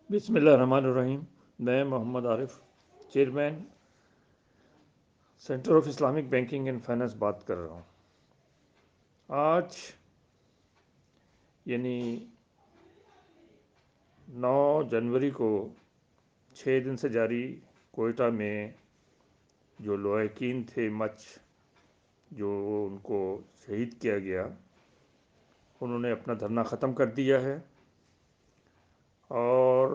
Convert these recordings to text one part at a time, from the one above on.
بسم اللہ الرحمن الرحیم۔ میں Muhammad Arif, chairman centre of Islamic banking and finance بات کر رہا ہوں۔ آج یعنی 9 جنوری کو 6 دن سے جاری کوئٹہ میں جو لواحقین تھے جو ان کو شہید کیا گیا، انہوں نے اپنا دھرنا ختم کر دیا ہے اور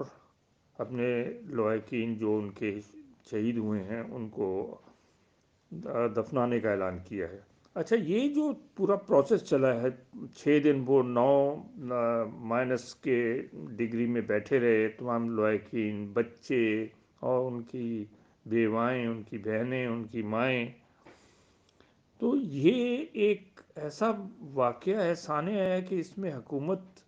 اپنے لواحقین جو ان کے شہید ہوئے ہیں ان کو دفنانے کا اعلان کیا ہے۔ اچھا، یہ جو پورا پروسیس چلا ہے، 6 دن وہ 9 کے ڈگری میں بیٹھے رہے، تمام لواحقین، بچے اور ان کی بیوائیں، ان کی بہنیں، ان کی مائیں۔ تو یہ ایک ایسا واقعہ ہے، سانحہ ہے کہ اس میں حکومت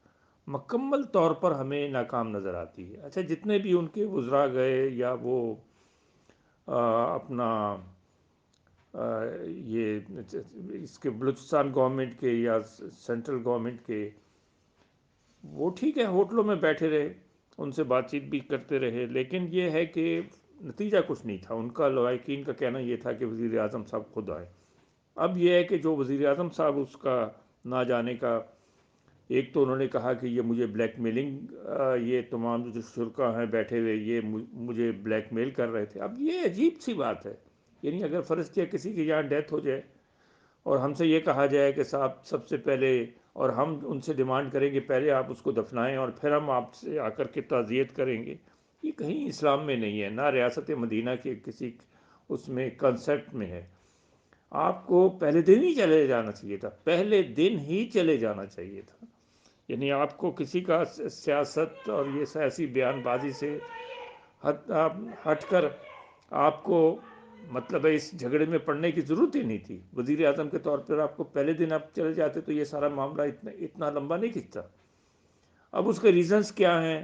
مکمل طور پر ہمیں ناکام نظر آتی ہے۔ اچھا، جتنے بھی ان کے وزراء گئے یا وہ اپنا یہ اس کے بلوچستان گورنمنٹ کے یا سینٹرل گورنمنٹ کے، وہ ٹھیک ہے، ہوٹلوں میں بیٹھے رہے، ان سے بات چیت بھی کرتے رہے، لیکن یہ ہے کہ نتیجہ کچھ نہیں تھا۔ ان کا لواحقین کا کہنا یہ تھا کہ وزیر اعظم صاحب خود آئے۔ اب یہ ہے کہ جو وزیر اعظم صاحب اس کا نہ جانے کا، ایک تو انہوں نے کہا کہ یہ مجھے بلیک میلنگ، یہ تمام جو شرکا ہیں بیٹھے ہوئے، یہ مجھے بلیک میل کر رہے تھے۔ اب یہ عجیب سی بات ہے، یعنی اگر فرض کیا کسی کی یہاں ڈیتھ ہو جائے اور ہم سے یہ کہا جائے کہ صاحب سب سے پہلے، اور ہم ان سے ڈیمانڈ کریں کہ پہلے آپ اس کو دفنائیں اور پھر ہم آپ سے آ کر کے تعزیت کریں گے، یہ کہیں اسلام میں نہیں ہے، نہ ریاست مدینہ کے کسی اس میں کنسیپٹ میں ہے۔ آپ کو پہلے دن ہی چلے جانا چاہیے تھا، پہلے دن ہی چلے جانا چاہیے تھا۔ یعنی آپ کو کسی کا سیاست اور یہ سیاسی بیان بازی سے ہٹ کر آپ کو مطلب ہے اس جھگڑے میں پڑنے کی ضرورت ہی نہیں تھی۔ وزیر اعظم کے طور پر آپ کو پہلے دن آپ چلے جاتے تو یہ سارا معاملہ اتنا لمبا نہیں کھنچتا۔ اب اس کے ریزنز کیا ہیں؟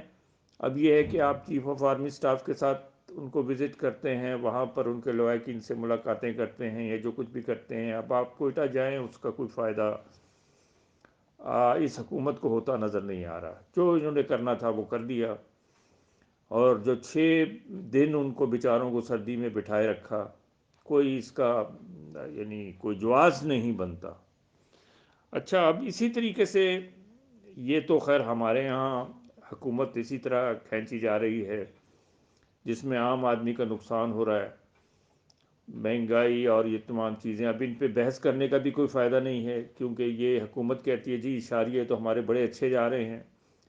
اب یہ ہے کہ آپ چیف آف آرمی سٹاف کے ساتھ ان کو وزٹ کرتے ہیں، وہاں پر ان کے لواحقین سے ملاقاتیں کرتے ہیں یا جو کچھ بھی کرتے ہیں۔ اب آپ کوئٹہ جائیں، اس کا کوئی فائدہ اس حکومت کو ہوتا نظر نہیں آ رہا۔ جو انہوں نے کرنا تھا وہ کر دیا، اور جو 6 دن ان کو بیچاروں کو سردی میں بٹھائے رکھا، کوئی اس کا یعنی کوئی جواز نہیں بنتا۔ اچھا، اب اسی طریقے سے یہ تو خیر ہمارے ہاں حکومت اسی طرح کھینچی جا رہی ہے جس میں عام آدمی کا نقصان ہو رہا ہے، مہنگائی اور یہ تمام چیزیں۔ اب ان پہ بحث کرنے کا بھی کوئی فائدہ نہیں ہے، کیونکہ یہ حکومت کہتی ہے جی اشاریے تو ہمارے بڑے اچھے جا رہے ہیں،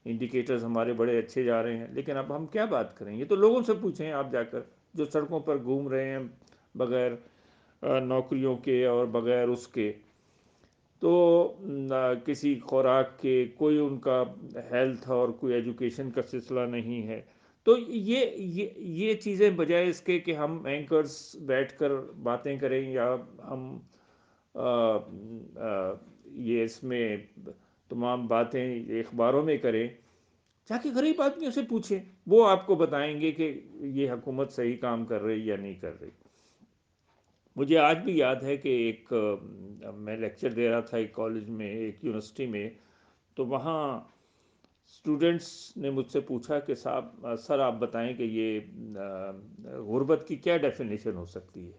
انڈیکیٹرز ہمارے بڑے اچھے جا رہے ہیں، لیکن اب ہم کیا بات کریں؟ یہ تو لوگوں سے پوچھیں آپ جا کر، جو سڑکوں پر گھوم رہے ہیں بغیر نوکریوں کے اور بغیر اس کے، تو کسی خوراک کے، کوئی ان کا ہیلتھ اور کوئی ایجوکیشن کا سلسلہ نہیں ہے۔ تو یہ چیزیں بجائے اس کے کہ ہم اینکرز بیٹھ کر باتیں کریں یا ہم یہ اس میں تمام باتیں اخباروں میں کریں، جا کے غریب آدمیوں سے پوچھیں، وہ آپ کو بتائیں گے کہ یہ حکومت صحیح کام کر رہی یا نہیں کر رہی۔ مجھے آج بھی یاد ہے کہ ایک میں لیکچر دے رہا تھا ایک کالج میں، ایک یونیورسٹی میں، تو وہاں اسٹوڈنٹس نے مجھ سے پوچھا کہ صاحب سر آپ بتائیں کہ یہ غربت کی کیا ڈیفینیشن ہو سکتی ہے؟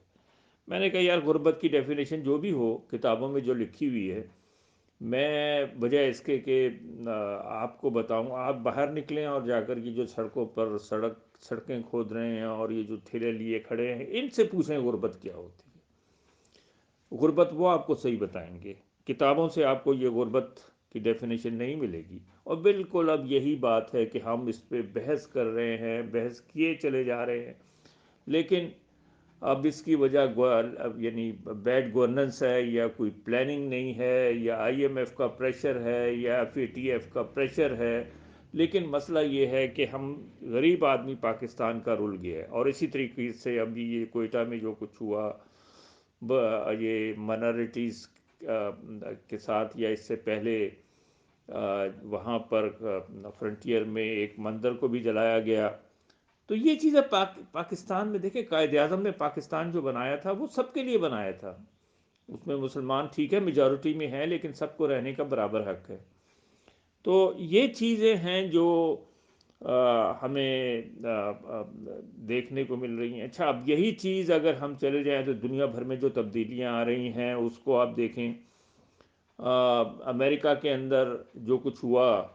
میں نے کہا یار غربت کی ڈیفینیشن جو بھی ہو، کتابوں میں جو لکھی ہوئی ہے، میں بجائے اس کے کہ آپ کو بتاؤں، آپ باہر نکلیں اور جا کر یہ جو سڑکوں پر سڑکیں کھود رہے ہیں اور یہ جو ٹھیلے لیے کھڑے ہیں، ان سے پوچھیں غربت کیا ہوتی ہے۔ غربت وہ آپ کو صحیح بتائیں گے، کتابوں سے آپ کو یہ غربت کی ڈیفینیشن نہیں ملے گی۔ اور بالکل اب یہی بات ہے کہ ہم اس پہ بحث کر رہے ہیں، بحث کیے چلے جا رہے ہیں، لیکن اب اس کی وجہ یعنی بیڈ گورننس ہے، یا کوئی پلاننگ نہیں ہے، یا آئی ایم ایف کا پریشر ہے، یا ایف اے ٹی ایف کا پریشر ہے، لیکن مسئلہ یہ ہے کہ ہم غریب آدمی پاکستان کا رل گیا ہے۔ اور اسی طریقے سے ابھی یہ کوئٹہ میں جو کچھ ہوا، یہ مائنارٹیز کے ساتھ، یا اس سے پہلے وہاں پر فرنٹیئر میں ایک مندر کو بھی جلایا گیا، تو یہ چیزیں پاکستان میں دیکھیں، قائد اعظم نے پاکستان جو بنایا تھا وہ سب کے لیے بنایا تھا۔ اس میں مسلمان ٹھیک ہے میجورٹی میں ہیں، لیکن سب کو رہنے کا برابر حق ہے۔ تو یہ چیزیں ہیں جو ہمیں دیکھنے کو مل رہی ہیں. اچھا، اب یہی چیز اگر ہم چلے جائیں تو دنیا بھر میں جو تبدیلیاں آ رہی ہیں اس کو آپ دیکھیں. امریکہ کے اندر جو کچھ ہوا،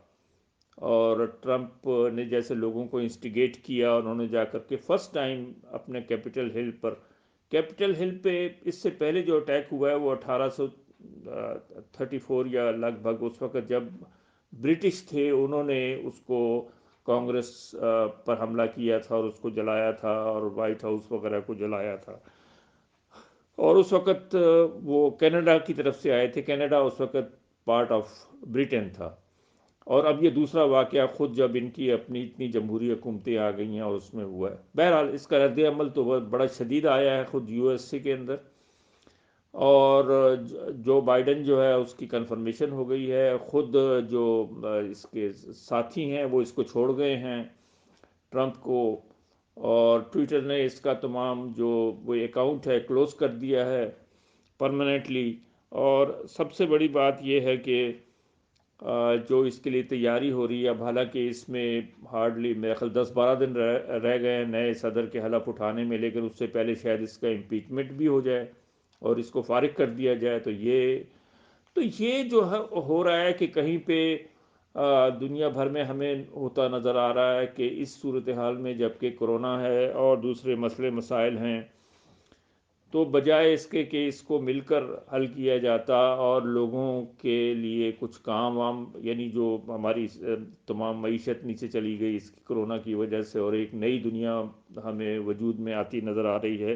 اور ٹرمپ نے جیسے لوگوں کو انسٹیگیٹ کیا، انہوں نے جا کر کے فرسٹ ٹائم اپنے کیپٹل ہل پہ اس سے پہلے جو اٹیک ہوا ہے وہ 1834 یا لگ بھگ اس وقت جب برٹش تھے انہوں نے اس کو کانگریس پر حملہ کیا تھا اور اس کو جلایا تھا، اور وائٹ ہاؤس وغیرہ کو جلایا تھا. اور اس وقت وہ کینیڈا کی طرف سے آئے تھے. کینیڈا اس وقت پارٹ آف برٹن تھا. اور اب یہ دوسرا واقعہ خود جب ان کی اپنی اتنی جمہوری حکومتیں آ گئی ہیں اور اس میں ہوا ہے. بہرحال اس کا رد عمل تو بڑا شدید آیا ہے خود یو ایس سی کے اندر. اور جو بائیڈن جو ہے اس کی کنفرمیشن ہو گئی ہے. خود جو اس کے ساتھی ہیں وہ اس کو چھوڑ گئے ہیں ٹرمپ کو. اور ٹویٹر نے اس کا تمام جو وہ اکاؤنٹ ہے کلوز کر دیا ہے پرماننٹلی. اور سب سے بڑی بات یہ ہے کہ جو اس کے لیے تیاری ہو رہی ہے اب، حالانکہ اس میں ہارڈلی میرے خیال 10-12 دن رہ گئے ہیں نئے صدر کے حلف اٹھانے میں، لیکن اس سے پہلے شاید اس کا امپیچمنٹ بھی ہو جائے اور اس کو فارغ کر دیا جائے. تو یہ جو ہے ہو رہا ہے کہ کہیں پہ دنیا بھر میں ہمیں ہوتا نظر آ رہا ہے کہ اس صورتحال میں جب کہ کرونا ہے اور دوسرے مسئلے مسائل ہیں، تو بجائے اس کے کہ اس کو مل کر حل کیا جاتا اور لوگوں کے لیے کچھ کام وام، یعنی جو ہماری تمام معیشت نیچے چلی گئی اس کی کرونا کی وجہ سے اور ایک نئی دنیا ہمیں وجود میں آتی نظر آ رہی ہے،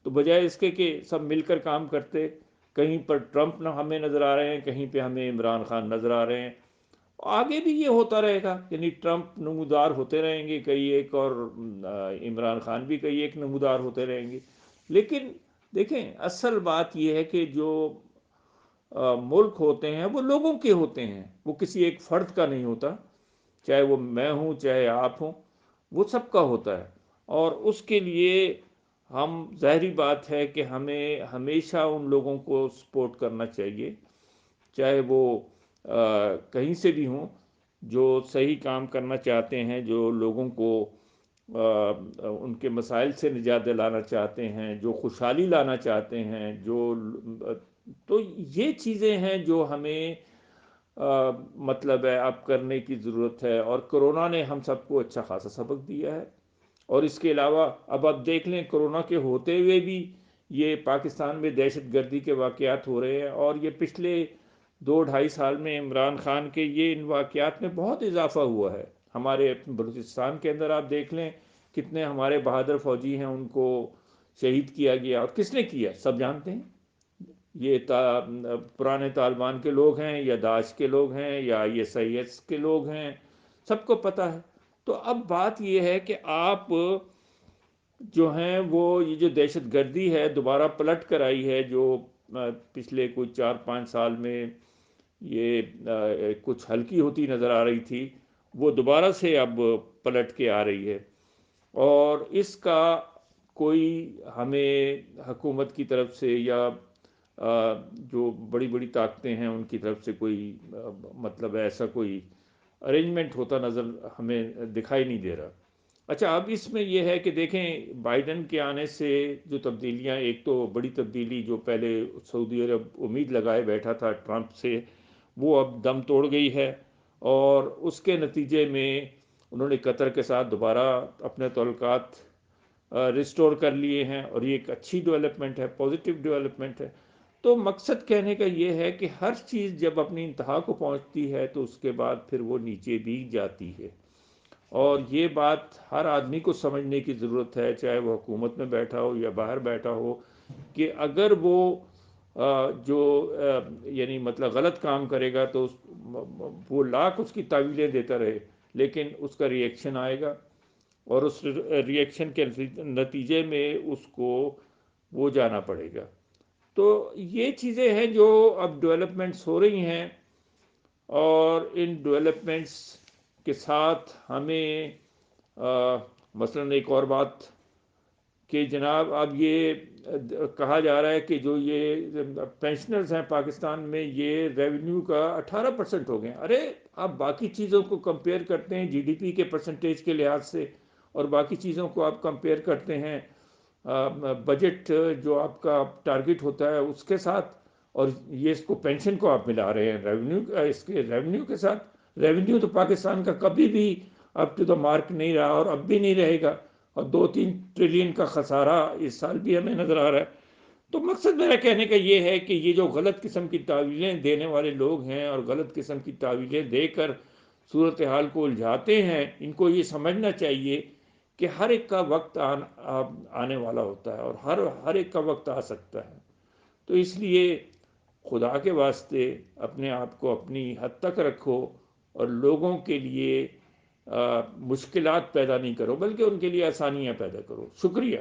تو بجائے اس کے کہ سب مل کر کام کرتے، کہیں پر ٹرمپ نہ ہمیں نظر آ رہے ہیں، کہیں پہ ہمیں عمران خان نظر آ رہے ہیں. آگے بھی یہ ہوتا رہے گا، یعنی ٹرمپ نمودار ہوتے رہیں گے کئی ایک، اور عمران خان بھی کئی ایک نمودار ہوتے رہیں گے. لیکن دیکھیں اصل بات یہ ہے کہ جو ملک ہوتے ہیں وہ لوگوں کے ہوتے ہیں، وہ کسی ایک فرد کا نہیں ہوتا. چاہے وہ میں ہوں چاہے آپ ہوں، وہ سب کا ہوتا ہے. اور اس کے لیے ہم، ظاہری بات ہے کہ ہمیں ہمیشہ ان لوگوں کو سپورٹ کرنا چاہیے، چاہے وہ کہیں سے بھی ہوں، جو صحیح کام کرنا چاہتے ہیں، جو لوگوں کو ان کے مسائل سے نجات دلانا چاہتے ہیں، جو خوشحالی لانا چاہتے ہیں، تو یہ چیزیں ہیں جو ہمیں مطلب ہے اب کرنے کی ضرورت ہے. اور کرونا نے ہم سب کو اچھا خاصا سبق دیا ہے. اور اس کے علاوہ اب آپ دیکھ لیں کرونا کے ہوتے ہوئے بھی یہ پاکستان میں دہشت گردی کے واقعات ہو رہے ہیں، اور یہ پچھلے 2-2.5 سال میں عمران خان کے یہ ان واقعات میں بہت اضافہ ہوا ہے. ہمارے بلوچستان کے اندر آپ دیکھ لیں کتنے ہمارے بہادر فوجی ہیں، ان کو شہید کیا گیا. اور کس نے کیا سب جانتے ہیں، یہ پرانے طالبان کے لوگ ہیں یا داعش کے لوگ ہیں یا ISIS کے لوگ ہیں، سب کو پتہ ہے. تو اب بات یہ ہے کہ آپ جو ہیں وہ یہ جو دہشت گردی ہے دوبارہ پلٹ کر آئی ہے، جو پچھلے کوئی 4-5 سال میں یہ کچھ ہلکی ہوتی نظر آ رہی تھی، وہ دوبارہ سے اب پلٹ کے آ رہی ہے. اور اس کا کوئی ہمیں حکومت کی طرف سے یا جو بڑی بڑی طاقتیں ہیں ان کی طرف سے کوئی مطلب ایسا کوئی ارینجمنٹ ہوتا نظر ہمیں دکھائی نہیں دے رہا. اچھا، اب اس میں یہ ہے کہ دیکھیں بائیڈن کے آنے سے جو تبدیلیاں، ایک تو بڑی تبدیلی جو پہلے سعودی عرب امید لگائے بیٹھا تھا ٹرمپ سے، وہ اب دم توڑ گئی ہے. اور اس کے نتیجے میں انہوں نے قطر کے ساتھ دوبارہ اپنے تعلقات ریسٹور کر لیے ہیں، اور یہ ایک اچھی ڈیولپمنٹ ہے، پازیٹیو ڈیولپمنٹ ہے. تو مقصد کہنے کا یہ ہے کہ ہر چیز جب اپنی انتہا کو پہنچتی ہے تو اس کے بعد پھر وہ نیچے بھی جاتی ہے. اور یہ بات ہر آدمی کو سمجھنے کی ضرورت ہے، چاہے وہ حکومت میں بیٹھا ہو یا باہر بیٹھا ہو، کہ اگر وہ جو یعنی مطلب غلط کام کرے گا تو وہ لاکھ اس کی تعویلیں دیتا رہے، لیکن اس کا ری ایکشن آئے گا، اور اس ری ایکشن کے نتیجے میں اس کو وہ جانا پڑے گا. تو یہ چیزیں ہیں جو اب ڈیولپمنٹس ہو رہی ہیں. اور ان ڈیولپمنٹس کے ساتھ ہمیں مثلاً ایک اور بات کہ جناب اب یہ کہا جا رہا ہے کہ جو یہ پینشنرز ہیں پاکستان میں، یہ ریونیو کا 18% ہو گئے. ارے آپ باقی چیزوں کو کمپیئر کرتے ہیں جی ڈی پی کے پرسنٹیج کے لحاظ سے، اور باقی چیزوں کو آپ کمپیئر کرتے ہیں بجٹ جو آپ کا ٹارگٹ ہوتا ہے اس کے ساتھ، اور یہ اس کو پینشن کو آپ ملا رہے ہیں ریونیو، اس کے ریونیو کے ساتھ۔ ریونیو تو پاکستان کا کبھی بھی اپ ٹو دا مارک نہیں رہا، اور اب بھی نہیں رہے گا، اور 2-3 ٹریلین کا خسارہ اس سال بھی ہمیں نظر آ رہا ہے۔ تو مقصد میرا کہنے کا یہ ہے کہ یہ جو غلط قسم کی تعویلیں دینے والے لوگ ہیں اور غلط قسم کی تعویلیں دے کر صورتحال کو الجھاتے ہیں، ان کو یہ سمجھنا چاہیے کہ ہر ایک کا وقت آنے والا ہوتا ہے، اور ہر ایک کا وقت آ سکتا ہے۔ تو اس لیے خدا کے واسطے اپنے آپ کو اپنی حد تک رکھو، اور لوگوں کے لیے مشکلات پیدا نہیں کرو، بلکہ ان کے لیے آسانیاں پیدا کرو۔ شکریہ۔